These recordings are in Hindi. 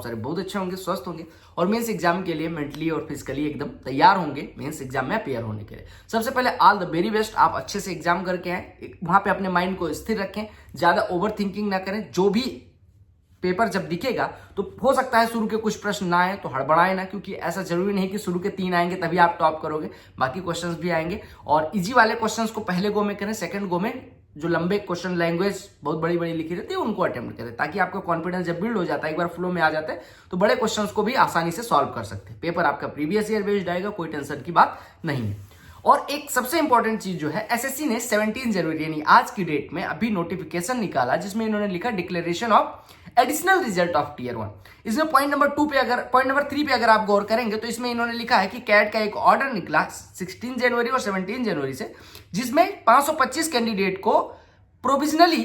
सारे बहुत अच्छे होंगे, स्वस्थ होंगे और मेंस एग्जाम के लिए मेंटली और फिजिकली एकदम तैयार होंगे मेंस एग्जाम में अपियर होने के लिए। सबसे पहले ऑल द वेरी बेस्ट, आप अच्छे से एग्जाम करके आए, वहां पे अपने माइंड को स्थिर रखें, ज्यादा ओवर थिंकिंग ना करें। जो भी पेपर जब दिखेगा तो हो सकता है शुरू के कुछ प्रश्न ना आए तो हड़बड़ाए ना, क्योंकि ऐसा जरूरी नहीं कि शुरू के 3 आएंगे तभी आप टॉप करोगे, बाकी क्वेश्चंस भी आएंगे। और इजी वाले क्वेश्चंस को पहले गो में करें, सेकंड गो में जो लंबे क्वेश्चन लैंग्वेज बहुत बड़ी बड़ी लिखी रहती है उनको अटेम्प्ट करें, ताकि आपका कॉन्फिडेंस जब बिल्ड हो जाता है, एक बार फ्लो में आ जाता है तो बड़े क्वेश्चंस को भी आसानी से सॉल्व कर सकते हैं। पेपर आपका प्रीवियस ईयर बेस्ड आएगा, कोई टेंशन की बात नहीं है। और एक सबसे इंपॉर्टेंट चीज जो है, एसएससी ने 17 जनवरी यानी आज की डेट में अभी नोटिफिकेशन निकाला जिसमें इन्होंने लिखा declaration of additional result of tier 1। इसमें पॉइंट नंबर 3 पे अगर आप गौर करेंगे तो इसमें इन्होंने लिखा है कि कैट का एक ऑर्डर निकला 16 जनवरी और 17 जनवरी से, जिसमें 525 कैंडिडेट को प्रोविजनली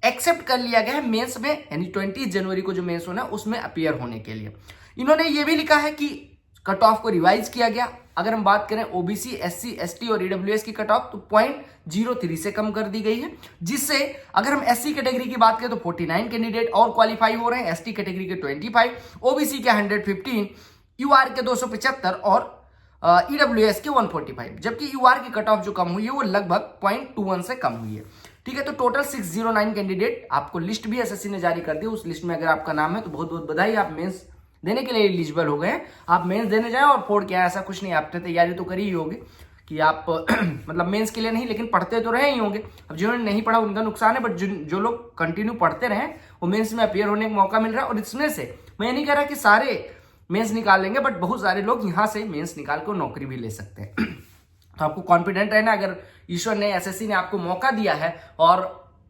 एक्सेप्ट कर लिया गया है मेंस में, यानी 20 जनवरी को जो मेंस होना है उसमें अपियर होने के लिए। इन्होंने ये भी लिखा है कि कट ऑफ को रिवाइज किया गया। अगर हम बात करें ओबीसी, एससी, एसटी और ईडब्ल्यूएस की कट ऑफ तो 0.03 से कम कर दी गई है, जिससे अगर हम एससी कैटेगरी की बात करें तो 49 कैंडिडेट और क्वालिफाई हो रहे हैं, एसटी कैटेगरी के 25, ओबीसी के 115, यूआर के 275 और ईडब्ल्यूएस के 145, जबकि यूआर की कट ऑफ जो कम हुई है वो लगभग 0.21 से कम हुई है। ठीक है, तो टोटल 609 कैंडिडेट, आपको लिस्ट भी एसएससी ने जारी कर दी, उस लिस्ट में अगर आपका नाम है तो बहुत बहुत बधाई, आप मेंस देने के लिए एलिजिबल हो गए हैं। आप मेंस देने जाएं और फोड़ के आए, ऐसा कुछ नहीं, आपने तैयारी तो करी ही होगी कि आप मतलब मेंस के लिए नहीं लेकिन पढ़ते तो रहे ही होंगे। अब जिन्होंने नहीं पढ़ा उनका नुकसान है, बट जो लोग कंटिन्यू पढ़ते रहे वो मेंस में अपियर होने का मौका मिल रहा है। और इसमें से मैं नहीं कह रहा कि सारे मेंस निकाल लेंगे, बट बहुत सारे लोग यहाँ से मेंस निकाल कर नौकरी भी ले सकते हैं। तो आपको कॉन्फिडेंट रहना, अगर ईश्वर ने, एसएससी ने आपको मौका दिया है और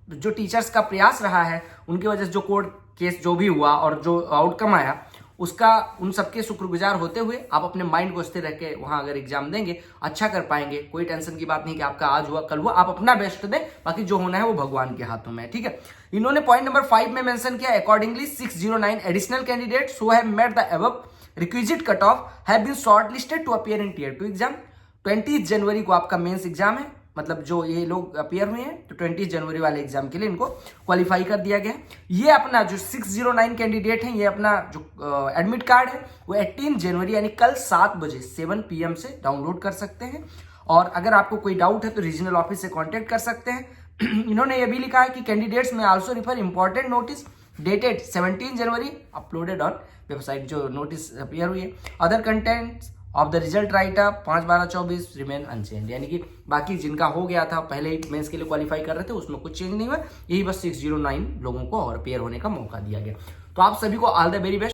जो टीचर्स का प्रयास रहा है उनकी वजह से जो कोर्ट केस जो भी हुआ और जो आउटकम आया उसका उन सबके शुक्रगुजार होते हुए आप अपने माइंड को स्थिर रख के वहां अगर एग्जाम देंगे अच्छा कर पाएंगे। कोई टेंशन की बात नहीं कि आपका आज हुआ कल हुआ, आप अपना बेस्ट दें, बाकी जो होना है वो भगवान के हाथों में है। ठीक है, इन्होंने पॉइंट नंबर 5 में मेंशन किया, accordingly 609 additional candidates who have met the above requisite cut off have been shortlisted to appear in tier 2 exam. 20 जनवरी को आपका मेंस एग्जाम है, मतलब जो ये लोग अपियर हुए हैं तो 20 जनवरी वाले एग्जाम के लिए इनको क्वालिफाई कर दिया गया। ये अपना जो 609 कैंडिडेट हैं, ये अपना जो एडमिट कार्ड है वो 18 जनवरी यानी कल 7 बजे 7 PM से डाउनलोड कर सकते हैं। और अगर आपको कोई डाउट है तो रीजनल ऑफिस से कॉन्टेक्ट कर सकते हैं। इन्होंने ये भी लिखा है कि कैंडिडेट्स में also refer important notice dated 17 जनवरी अपलोडेड ऑन वेबसाइट, जो नोटिस अपियर हुई है। Other contents of the result write up 5/12/24 remain unchange, यानी कि बाकी जिनका हो गया था पहले ही मेंस के लिए क्वालिफाई कर रहे थे उसमें कुछ चेंज नहीं हुआ, यही बस 609 लोगों को और अपियर होने का मौका दिया गया। तो आप सभी को ऑल द वेरी बेस्ट।